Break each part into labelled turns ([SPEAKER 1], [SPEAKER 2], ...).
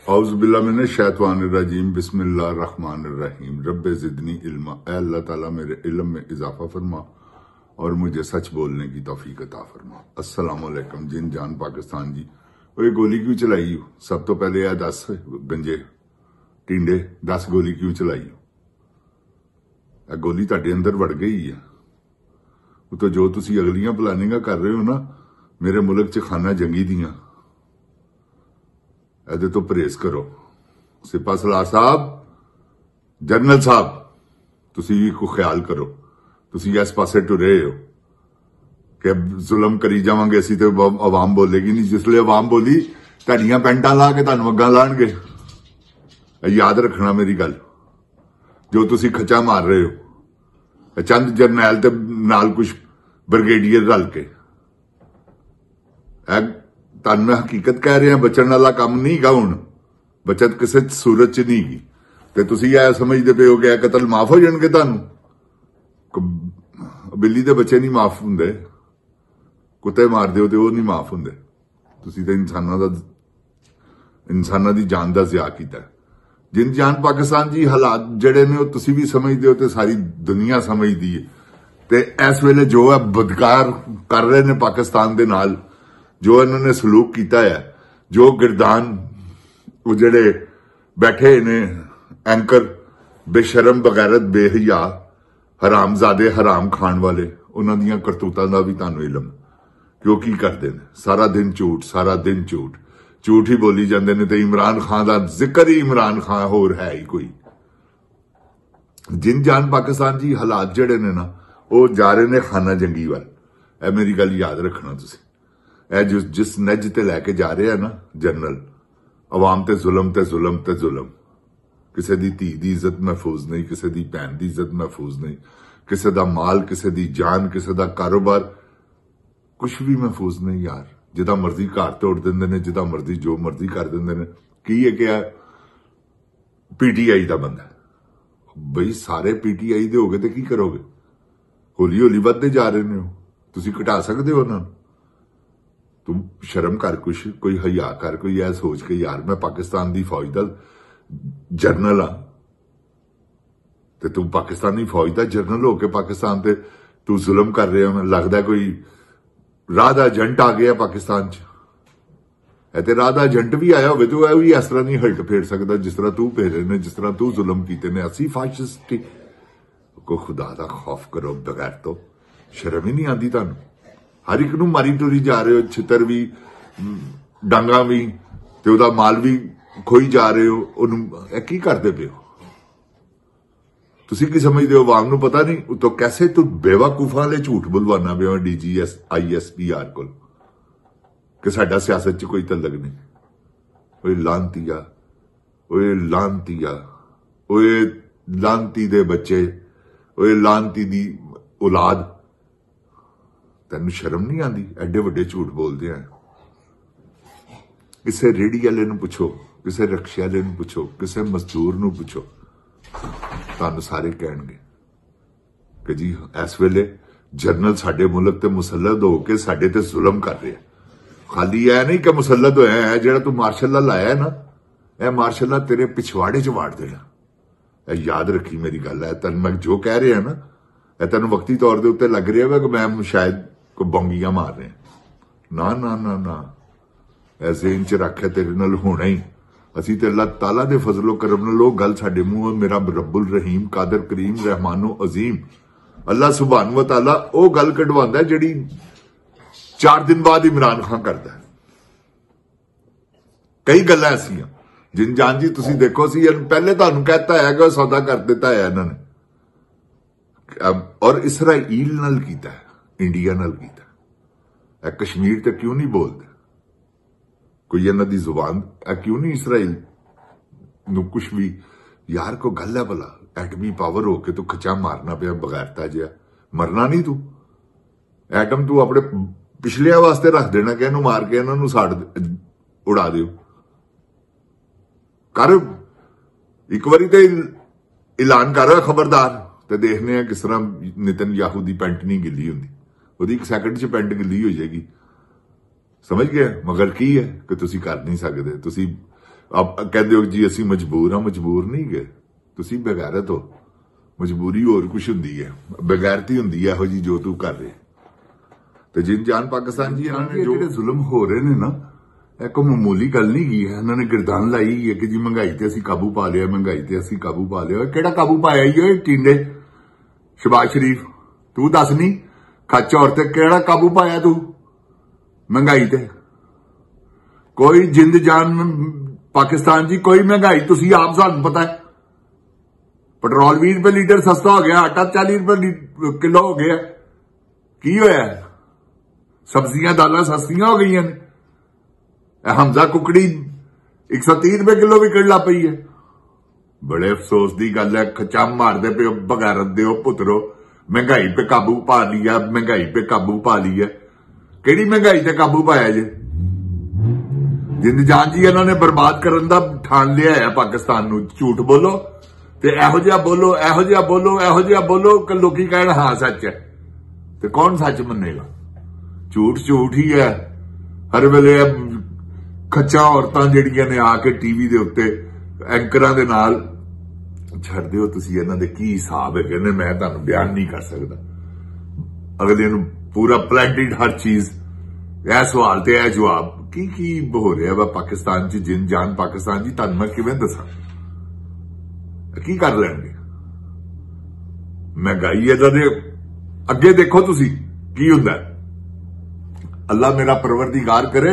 [SPEAKER 1] औज़ुबिल्लाहिमिनश्शैतानिर्रजीम बिस्मिल्लाहिर्रहमानिर्रहीम रब्बे ज़िदनी इल्मा। ऐ अल्लाह ताला मेरे इल्म में इजाफा फरमा और मुझे सच बोलने की तौफीक अता फरमा। अस्सलामु अलैकुम। जिन जान पाकिस्तान जी, वो गोली क्यों चलाई हो? सब तो पहले यह 10 गंजे टिंडे 10 गोली क्यों चलाई हो? गोली तुहाडे अंदर वड़ गई है। तो जो तुसी अगलियां प्लानिंगां कर रहे हो ना मेरे मुल्क च खाना जंगी दियां, ਇਹਦੇ ਤੋਂ ਪਰਹੇਜ਼ ਕਰੋ। ਸਿਪਾ ਸਲਾਰ ਸਾਹਿਬ, ਜਨਰਲ ਸਾਹਿਬ, ਤੁਸੀਂ ਵੀ ਕੋ ਖਿਆਲ ਕਰੋ। ਤੁਸੀਂ ਇਸ ਪਾਸੇ ਟੁਰੇ ਹੋ ਕਿ ਜ਼ੁਲਮ ਕਰੀ ਜਾਵਾਂਗੇ ਅਸੀਂ ਤੇ ਆਵਾਮ ਬੋਲੇਗੀ ਨਹੀਂ। ਜਿਸਲੇ ਆਵਾਮ ਬੋਲੀ ਤੁਹਾਡੀਆਂ ਪੈਂਟਾਂ ਲਾ ਕੇ ਤੁਹਾਨੂੰ ਅੱਗਾਂ ਲਾਣਗੇ। ਯਾਦ ਰੱਖਣਾ ਮੇਰੀ ਗੱਲ। ਜੋ ਤੁਸੀਂ ਖੱਚਾ ਮਾਰ ਰਹੇ ਹੋ ਚੰਦ ਜਰਨੈਲ ਤੇ ਨਾਲ ਕੁਝ ਬ੍ਰਿਗੇਡੀਅਰ ਰਲ ਕੇ, ਤੁਹਾਨੂੰ ਮੈਂ ਹਕੀਕਤ ਕਹਿ ਰਿਹਾ। ਬਚਣ ਵਾਲਾ ਕੰਮ ਨਹੀਂ ਗਾ। ਹੁਣ ਬਚਤ ਕਿਸੇ ਸੂਰਤ ਚ ਨਹੀਂ ਗੀ। ਤੇ ਤੁਸੀਂ ਇਹ ਸਮਝਦੇ ਪਏ ਹੋ ਕਿ ਇਹ ਕਤਲ ਮਾਫ ਹੋ ਜਾਣਗੇ ਤੁਹਾਨੂੰ। ਬਿੱਲੀ ਦੇ ਬੱਚੇ ਨਹੀਂ ਮਾਫ ਹੁੰਦੇ, ਕੁੱਤੇ ਮਾਰ ਦਿਓ ਤੇ ਉਹ ਨਹੀਂ ਮਾਫ ਹੁੰਦੇ। ਤੁਸੀਂ ਤਾਂ ਇਨਸਾਨਾਂ ਦੀ ਜਾਨ ਦਾ ਜ਼ਿਆ ਕੀਤਾ। ਜਿੰਨ ਜਾਨ ਪਾਕਿਸਤਾਨ ਜੀ ਹਾਲਾਤ ਜਿਹੜੇ ਨੇ ਉਹ ਤੁਸੀਂ ਵੀ ਸਮਝਦੇ ਹੋ ਤੇ ਸਾਰੀ ਦੁਨੀਆ ਸਮਝਦੀ ਹੈ। ਤੇ ਇਸ ਵੇਲੇ ਜੋ ਹੈ ਬਦਕਾਰ ਕਰ ਰਹੇ ਨੇ ਪਾਕਿਸਤਾਨ ਦੇ ਨਾਲ, ਜੋ ਇਹਨਾਂ ਨੇ ਸਲੂਕ ਕੀਤਾ ਹੈ, ਜੋ ਗਿਰਦਾਨ ਉਹ ਜਿਹੜੇ ਬੈਠੇ ਨੇ ਐਂਕਰ ਬੇਸ਼ਰਮ ਬਗੈਰਤ ਬੇਹਯਾ ਹਰਾਮਜ਼ਾਦੇ ਹਰਾਮ ਖਾਣ ਵਾਲੇ, ਉਹਨਾਂ ਦੀਆਂ ਕਰਤੂਤਾਂ ਦਾ ਵੀ ਤੁਹਾਨੂੰ ਇਲਮ ਕਿ ਉਹ ਕੀ ਕਰਦੇ ਨੇ। ਸਾਰਾ ਦਿਨ ਝੂਠ, ਸਾਰਾ ਦਿਨ ਝੂਠ ਝੂਠ ਹੀ ਬੋਲੀ ਜਾਂਦੇ ਨੇ। ਤੇ ਇਮਰਾਨ ਖਾਨ ਦਾ ਜ਼ਿਕਰ ਹੀ ਇਮਰਾਨ ਖਾਨ ਹੋਰ ਹੈ ਹੀ ਕੋਈ। ਜਿੰਨ ਜਾਨ ਪਾਕਿਸਤਾਨ ਜੀ ਹਾਲਾਤ ਜਿਹੜੇ ਨੇ ਨਾ ਉਹ ਜਾ ਰਹੇ ਨੇ ਖਾਨਾ ਜੰਗੀ ਵੱਲ। ਇਹ ਮੇਰੀ ਗੱਲ ਯਾਦ ਰੱਖਣਾ ਤੁਸੀਂ। ਇਹ ਜਿਸ ਨਜ ਤੇ ਲੈ ਕੇ ਜਾ ਰਹੇ ਆ ਨਾ ਜਨਰਲ, ਆਵਾਮ ਤੇ ਜ਼ੁਲਮ ਤੇ ਜ਼ੁਲਮ ਤੇ ਜ਼ੁਲਮ। ਕਿਸੇ ਦੀ ਧੀ ਦੀ ਇੱਜ਼ਤ ਮਹਿਫੂਜ਼ ਨਹੀਂ, ਕਿਸੇ ਦੀ ਭੈਣ ਦੀ ਇੱਜ਼ਤ ਮਹਿਫੂਜ਼ ਨਹੀਂ, ਕਿਸੇ ਦਾ ਮਾਲ, ਕਿਸੇ ਦੀ ਜਾਨ, ਕਿਸੇ ਦਾ ਕਾਰੋਬਾਰ, ਕੁਛ ਵੀ ਮਹਿਫੂਜ਼ ਨਹੀਂ ਯਾਰ। ਜਿੱਦਾਂ ਮਰਜ਼ੀ ਘਰ ਤੋੜ ਦਿੰਦੇ ਨੇ, ਜਿੱਦਾਂ ਮਰਜ਼ੀ ਜੋ ਮਰਜ਼ੀ ਕਰ ਦਿੰਦੇ ਨੇ। ਕੀ ਹੈ ਕਿ ਪੀਟੀਆਈ ਦਾ ਬੰਦਾ ਬਈ, ਸਾਰੇ ਪੀਟੀਆਈ ਦੇ ਹੋਗੇ ਤੇ ਕੀ ਕਰੋਗੇ? ਹੌਲੀ ਹੌਲੀ ਵੱਧਦੇ ਜਾ ਰਹੇ ਨੇ। ਤੁਸੀਂ ਘਟਾ ਸਕਦੇ ਹੋ ਉਹਨਾਂ ਨੂੰ? ਤੂੰ ਸ਼ਰਮ ਕਰ, ਕੁਛ ਕੋਈ ਹਯਾ ਕਰ, ਕੋਈ ਇਹ ਸੋਚ ਕੇ ਯਾਰ ਮੈਂ ਪਾਕਿਸਤਾਨ ਦੀ ਫੌਜ ਦਾ ਜਰਨਲ ਆ ਤੇ ਤੂੰ ਪਾਕਿਸਤਾਨੀ ਫੌਜ ਦਾ ਜਰਨਲ ਹੋ ਕੇ ਪਾਕਿਸਤਾਨ ਤੇ ਤੂੰ ਜ਼ੁਲਮ ਕਰ ਰਿਹਾ। ਮੈਨੂੰ ਲੱਗਦਾ ਕੋਈ ਰਾਹ ਦਾ ਏਜੰਟ ਆ ਗਿਆ ਪਾਕਿਸਤਾਨ ਚ। ਇਹ ਤੇ ਰਾਹ ਦਾ ਏਜੰਟ ਵੀ ਆਇਆ ਹੋਵੇ ਤੂੰ ਇਹ ਵੀ ਇਸ ਤਰ੍ਹਾਂ ਨਹੀਂ ਹਲਟ ਫੇਰ ਸਕਦਾ ਜਿਸ ਤਰ੍ਹਾਂ ਤੂੰ ਫੇਰੇ ਨੇ, ਜਿਸ ਤਰ੍ਹਾਂ ਤੂੰ ਜ਼ੁਲਮ ਕੀਤੇ ਨੇ। ਅਸੀਂ ਫਾਸ਼ਿਸਟ ਕੋ ਖੁਦਾ ਦਾ ਖੌਫ ਕਰੋ ਬਗੈਰ ਤੋਂ। ਸ਼ਰਮ ਹੀ ਨਹੀਂ ਆਉਂਦੀ ਤੁਹਾਨੂੰ? ਹਰ ਇੱਕ ਨੂੰ ਮਾਰੀ ਟੁਰੀ ਜਾ ਰਹੇ ਹੋ, ਛਿੱਤਰ ਵੀ ਡਾਂਗਾ ਵੀ ਤੇ ਉਹਦਾ ਮਾਲ ਵੀ ਖੋਈ ਜਾ ਰਹੇ ਹੋ। ਉਹਨੂੰ ਇਹ ਕੀ ਕਰਦੇ ਪਏ ਹੋ? ਤੁਸੀਂ ਕੀ ਸਮਝਦੇ ਹੋ? ਆਵਾਮ ਨੂੰ ਪਤਾ ਨਹੀਂ ਉਤੋਂ ਕੈਸੇ ਤੂੰ ਬੇਵਕੂਫਾਂ ਵਾਲੇ ਝੂਠ ਬੁਲਵਾਨਾ ਪਿਆ ਡੀਜੀਐਸ ISPR ਕੋਲ ਕਿ ਸਾਡਾ ਸਿਆਸਤ 'ਚ ਕੋਈ ਤਲਕ ਨਹੀਂ। ਓਏ ਲਾਂਤੀਆ, ਓਏ ਲਾਂਤੀਆ, ਓਏ ਲਾਂਤੀ ਦੇ ਬੱਚੇ, ਓਏ ਲਾਂਤੀ ਦੀ ਔਲਾਦ, ਤੈਨੂੰ ਸ਼ਰਮ ਨਹੀਂ ਆਉਂਦੀ? ਐਡੇ ਵੱਡੇ ਝੂਠ ਬੋਲਦੇ ਆ। ਕਿਸੇ ਰੇੜੀ ਵਾਲੇ ਨੂੰ ਪੁੱਛੋ, ਕਿਸੇ ਰਕਸ਼ੇ ਵਾਲੇ ਨੂੰ ਪੁੱਛੋ, ਕਿਸੇ ਮਜ਼ਦੂਰ ਨੂੰ ਪੁੱਛੋ, ਤੁਹਾਨੂੰ ਸਾਰੇ ਕਹਿਣਗੇ ਕਿ ਜੀ ਇਸ ਵੇਲੇ ਜਰਨਲ ਸਾਡੇ ਮੁਲਕ ਤੇ ਮੁਸੱਲਤ ਹੋ ਕੇ ਸਾਡੇ ਤੇ ਜ਼ੁਲਮ ਕਰ ਰਿਹਾ। ਖਾਲੀ ਇਹ ਨਹੀਂ ਕਿ ਮੁਸੱਲਤ ਹੋਇਆ ਹੈ, ਜਿਹੜਾ ਤੂੰ ਮਾਰਸ਼ਲ ਲਾ ਲਾਇਆ ਨਾ, ਇਹ ਮਾਰਸ਼ਲ ਲਾ ਤੇਰੇ ਪਿਛਵਾੜੇ 'ਚ ਵਾੜ ਦੇਣਾ। ਇਹ ਯਾਦ ਰੱਖੀ ਮੇਰੀ ਗੱਲ ਹੈ। ਤੈਨੂੰ ਮੈਂ ਜੋ ਕਹਿ ਰਿਹਾ ਨਾ, ਇਹ ਤੈਨੂੰ ਵਕਤੀ ਤੌਰ ਦੇ ਉੱਤੇ ਲੱਗ ਰਿਹਾ ਵਾ ਕਿ ਮੈਂ ਸ਼ਾਇਦ ਕੋਈ ਬੌਂਗੀਆਂ ਮਾਰ ਰਿਹਾ। ਨਾ ਨਾ ਨਾ ਨਾ, ਇਹ ਜ਼ੇਨ 'ਚ ਰੱਖਿਆ ਤੇਰੇ ਨਾਲ ਹੋਣਾ ਹੀ। ਅਸੀਂ ਤੇ ਅੱਲਾਹ ਤਾਲਾ ਦੇ ਫਜ਼ਲੋ ਕਰਮ ਨਾਲ ਉਹ ਗੱਲ ਸਾਡੇ ਮੂੰਹੋਂ ਮੇਰਾ ਰੱਬੁਲ ਰਹੀਮ ਕਾਦਰ ਕਰੀਮ ਰਹਿਮਾਨੋ ਅਜ਼ੀਮ ਅੱਲਾਹ ਸੁਭਾਨ व ਤਾਲਾ ਉਹ ਗੱਲ ਕਢਵਾਉਂਦਾ ਜਿਹੜੀ 4 ਦਿਨ ਬਾਅਦ ਇਮਰਾਨ ਖਾਨ ਕਰਦਾ। ਕਈ ਗੱਲਾਂ ਐਸੀਆਂ ਜਿਨ ਜਾਨ ਜੀ ਤੁਸੀਂ ਦੇਖੋ ਸੀ ਪਹਿਲੇ ਤੁਹਾਨੂੰ ਕਹਿਤਾ ਹੈ ਕਿ ਸੌਦਾ ਕਰ ਦਿੱਤਾ ਹੈ ਇਹਨਾਂ ਨੇ, ਔਰ ਇਸਰਾਈਲ ਨਾਲ ਕੀਤਾ, ਇੰਡੀਆ ਨਾਲ ਕੀਤਾ। ਇਹ ਕਸ਼ਮੀਰ ਤੇ ਕਿਉਂ ਨਹੀਂ ਬੋਲਦੇ? ਕੋਈ ਇਹਨਾਂ ਦੀ ਜ਼ੁਬਾਨ ਕਿਉਂ ਨਹੀਂ ਇਸਰਾਈਲ ਨੂੰ ਕੁਛ ਵੀ? ਯਾਰ ਕੋ ਗੱਲ ਹੈ ਭਲਾ, ਐਟਮੀ ਪਾਵਰ ਹੋ ਕੇ ਤੂੰ ਖਚਾ ਮਾਰਨਾ ਪਿਆ ਬਗੈਰਤਾ ਜਿਹਾ। ਮਰਨਾ ਨਹੀਂ ਤੂੰ। ਐਟਮ ਤੂੰ ਆਪਣੇ ਪਿਛਲਿਆਂ ਵਾਸਤੇ ਰੱਖ ਦੇਣਾ ਕਿ ਇਹਨੂੰ ਮਾਰ ਕੇ ਇਹਨਾਂ ਨੂੰ ਉਡਾ ਦਿਓ। ਕਰ ਇੱਕ ਵਾਰੀ ਤੇ ਐਲਾਨ ਕਰ ਖਬਰਦਾਰ। ਤੇ ਦੇਖਨੇ ਆ ਕਿਸ ਤਰ੍ਹਾਂ ਨਿਤਨਯਾਹੂ ਦੀ ਪੈਂਟ ਨਹੀਂ ਗਿੱਲੀ ਹੁੰਦੀ, ਉਹਦੀ 1 ਸੈਕਿੰਡ 'ਚ ਪੈਂਟ ਗਿੱਲੀ ਹੋ ਜਾਏਗੀ। ਸਮਝ ਗਏ? ਮਗਰ ਕੀ ਹੈ ਕਿ ਤੁਸੀਂ ਕਰ ਨਹੀਂ ਸਕਦੇ। ਤੁਸੀਂ कहते हो जी असी मजबूर हाँ, मजबूर नहीं गए, तुसी बेगैरत हो। मजबूरी होर कुछ हुंदी है, बेगैरती हुंदी है इहो जी जो तू कर रहे। तो जिन जान पाकिस्तान जी इन्होंने जो जुल्म हो रहे ने ना, एक मामूली गल नहीं की है। इन्होंने गिरदान लाई है कि जी महंगाई ते असी काबू पा लिया, महंगाई ते असी काबू पा लिया। केड़ा काबू पाया ही टींडे शहबाज शरीफ, तू दस नहीं खच औरत केड़ा काबू पाया तू महंगाई ते? कोई जिंद जान पाकिस्तान जी कोई महंगाई तुसी आप सानू पता है। पेट्रोल 20 रुपए लीटर सस्ता हो गया, आटा 40 रुपए किलो हो गया, की होया? सब्जियां दालां सस्तियां हो गई ने। हमजा कुकड़ी 130 रुपए किलो विकण लग पई है। बड़े अफसोस की गल है, खचा मारदे पे बगैरत दे पुत्रो। महंगाई पे काबू पा लिया, महंगाई पे काबू पा लिया। केड़ी महंगाई ते काबू पाया जे? जिंद जान जी इन्होंने बर्बाद करने का ठान लिया है पाकिस्तान नूं। झूठ बोलो ते एहो जिहा बोलो, एहो जिहा बोलो, एहो जिहा बोलो कि लोकी कहण हाँ सच है, ते कौन सच मन्नेगा? झूठ झूठ ही है हर वेले। खच्चा औरतां जिहड़ियां ने आके टीवी दे उत्ते एंकरां दे नाल छड्ड दिओ। तुसीं इन्हां दे की हिसाब है कहने मैं तुहानूं बयान नहीं कर सकदा। अगले नूं पूरा प्लैंटेड हर चीज, यह सवाल ते यह जवाब की हो रहा वा पाकिस्तान च। जिन जान पाकिस्तान जी तुहानूं मैं किवें दसां की कर लैणगे? महंगाई इदां दे अगे देखो तुसीं की हुंदा। अल्लाह मेरा परवरदिगार करे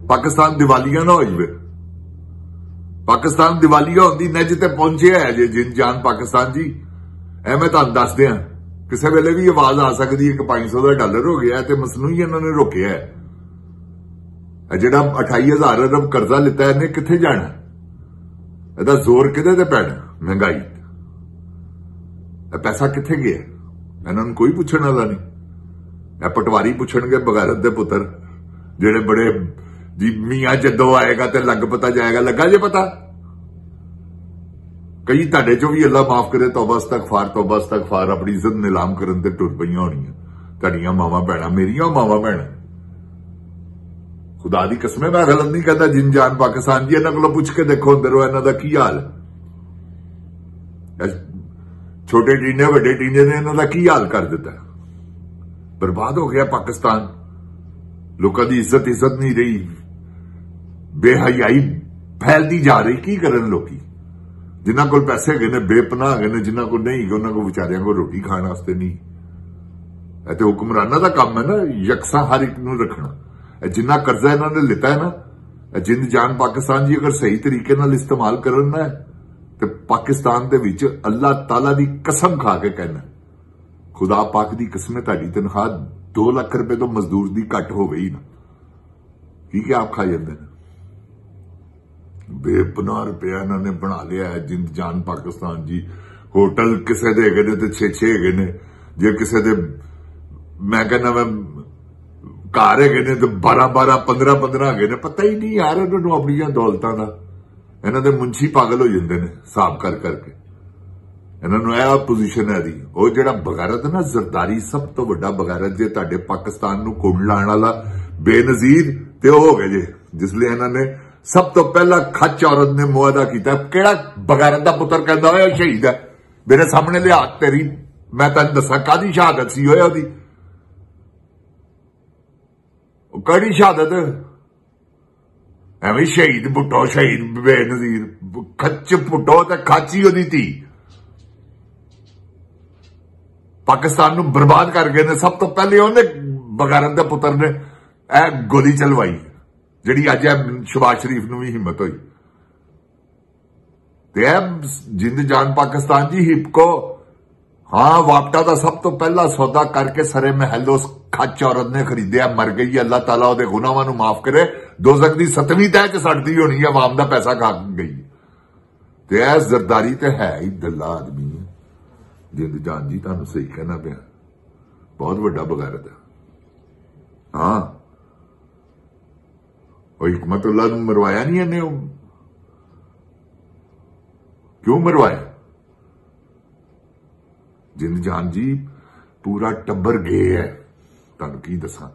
[SPEAKER 1] पाकिस्तान दिवालिया ना हो जाए। पाकिस्तान दिवालिया होंदी नज ते पहुंचे है जे जिन जान पाकिस्तान जी। ए मैं तुहानूं दस दियां, किसी वेले भी आवाज आ सकती है कि $500 का डॉलर हो गया ते मसनूई इन्होंने रोकिया है। जिहड़ा 28,000 अरब कर्जा लिता है इन्हें कित्थे जाना? इहदा जोर किहदे ते पैना? महंगाई। पैसा कित्थे गया? इन्होंने कोई पुछण वाला नहीं। पटवारी पुछणगे बगैरत दे पुत्र जेड़े बड़े जी मियां जदों आएगा ते लग पता जाएगा। लगा जे पता? कई तुहाडे चों भी अल्लाह माफ करे तौबा इस्तगफार अपनी इज्जत नीलाम करन ते टुर पईयां होणीआं। तुहाडीआं मावां भैणां, मेरियां मावां भैणां। खुदा दी कसम मैं गलत नहीं कहता। जिन जान पाकिस्तान जी इन्हां कोलों पुछ के देखो अंदरों इन्हां दा की हाल है। छोटे टीने वड्डे टीने ने इन्हां दा की हाल कर दिता। बर्बाद हो गया पाकिस्तान। लोगों की इज्जत नहीं रही, बेहयाई फैलती जा रही। की करन लोकी? जिन्हां कोल पैसे गए ने बेपनाह गए ने, जिन्हां को नहीं गए उन्हां को बेचारियां को रोटी खाने वास्ते नहीं। यह तो हुक्मराना का काम है ना, यकसा हर एक नूं रखना। जिन्ना कर्जा इन्होंने लिता है ना, जिंद जान पाकिस्तान जी अगर सही तरीके नाल इस्तेमाल करन ना तो पाकिस्तान दे विच अल्लाह ताला दी कसम खा के कहना, खुदा पाक दी कसम तुहाडी तनख्वाह 2 लाख रुपए तो मजदूर दी घट हो गई ना। ठीक है, आप खा जाते हैं। बेपनाह रुपया इन्होंने बना लिया है जिंद जान पाकिस्तान जी। होटल किसे दे गए तो 6-6 गए ने, जे किसे दे मैं कहना मैं घर है ने तो 12-12, 15-15 गए ने। पता ही नहीं यार इन्होंने अपनी दौलतां दा। इन्हां दे मुंशी पागल हो जाते हैं हिसाब कर करके। इन्होंने यह पोजीशन है दी। वो जिहड़ा बगैरत ना जरदारी, सब तो वड्डा बगैरत जे तुहाडे पाकिस्तान नूं कुंड लाण वाला बेनजीर ते हो गए जे। जिसलिए इन्होंने सब तो पहला खच औरत ने मुआदा किया। केड़ा बगैरत दा पुत्र कहंदा होया शहीद है मेरे सामने लिया तेरी, मैं तेन दसा कादी शहादत सी होया ओदी? कड़ी शहादत? एवं शहीद भुट्टो, शहीद बेनजीर, खच भुट्टो ते खाची ओदी थी। पाकिस्तान नूं बर्बाद कर गए ने। सब तो पहले उन्हें बगैरत दे पुत्र ने गोली चलवाई, जिहड़ी अज शहबाज शरीफ नूं भी हिम्मत हुई। जिंद जान पाकिस्तान जी हिपको, हाँ वापटा का सब तो पहला सौदा करके सरे महल उस खच औरत ने खरीदिया, मर गई। अल्लाह ताला उहदे गुनाहां नूं माफ करे। दोज़ख दी 7वीं तह च सड़दी होनी है, अवाम दा पैसा खा गई। ते ऐ जरदारी ते है ही दल्ला आदमी है। जिंद जान जी तुहानूं सही कहना पिया, बहुत वड्डा बगैरत है। हाँ वो हिकमतुल्लाह नूं मरवाया नहीं इन्हें। क्यों मरवाया? जिंद जान जी पूरा टब्बर गए है। तुहानूं की दसां,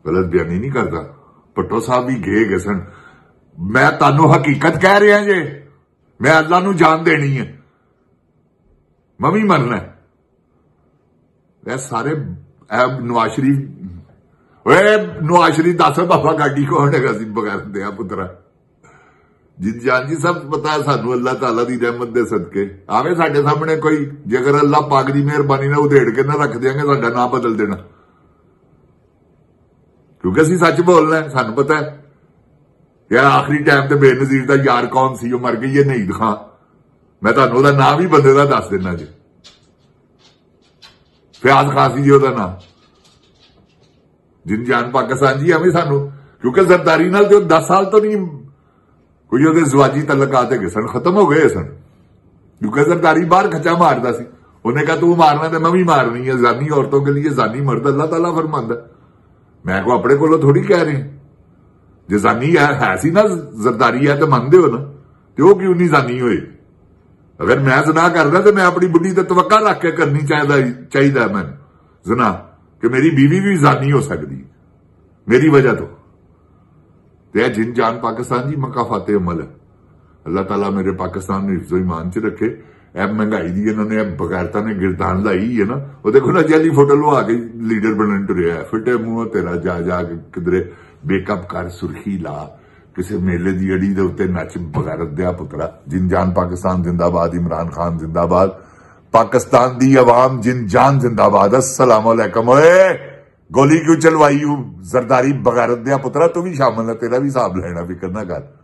[SPEAKER 1] गलत बयानी नहीं करता। भट्टो साहब भी गए सन। मैं तानू हकीकत कह रहा जे, मैं अल्लाह नू जान देनी है, मैं भी मरना है। सारे नवाज शरीफ, नवाज शरीफ दस बाबा गाड़ी कौन है बगैर दिया पुत्रा। जिन जान जी सब पता है सानू अल्लाह ताला दी रहमत दे सदके। आवे साडे सामने कोई, जेकर अल्लाह पाक दी मेहरबानी नाल उधेड़ के ना रख देंगे साडा नाम बदल देना, क्योंकि असीं सच बोलना है। सानू पता है यार आखिरी टाइम ते बेनजीर दा यार कौन सी, मर गई है नहीं दिखा, मैं तुहानू ओहदा नाम ही बंदे दा दस देना जी, फयाज खासी जी ओहदा नाम। जिन जान पाकिस्तान जी एवं सानू, क्योंकि जरदारी नाल जो 10 साल तो नहीं कोई ਉਹਦੇ ਜ਼ਵਾਜੀ ਤਲਕਾਤ ਹੈਗੇ ਸਨ, खत्म हो गए सन, क्योंकि जरदारी बाहर खचा मारता सी। उन्हें कहा तू मारना तो मैं भी मारनी है, जानी औरतों के लिए जानी मर्द अल्लाह ताला फरमांदा। मैं को अपने को थोड़ी कह रही, जो जानी है सी ना जरदारी है तो मानते हो ना, तो वो क्यों नहीं जानी होए। अगर मैं जना करना तो मैं अपनी बुढ़ी ते तवक्का रख के करनी चाहिए मैं जना, कि मेरी बीवी भी जानी हो सकती मेरी वजह तो। जिन जान पाकिस्तान जी मकाफाते अमल है, अल्लाह ताला मेरे पाकिस्तान में हिफ्ज़ो ईमान च रखे। ऐ महंगाई दी इन्होंने बगैरता ने गिरदान लाई है ना, वो देखो ना जैली फोटो लवा के लीडर बनने टुरिया है, फिटे मुंह तेरा जा के किधरे बेकअप कर सुर्खी ला, किसी मेले की अड़ी के उत्ते नच बगैरत दिया पुत्रा। जिन जान पाकिस्तान जिंदाबाद, इमरान खान जिंदाबाद, पाकिस्तान दी अवाम जिन जान जिंदाबाद। अस्सलाम वालेकुम। ओए गोली क्यों चलवाई जरदारी बगैरत दिया पुत्रा, तू भी शामिल है, तेरा भी हिसाब लेना, फिक्र ना कर।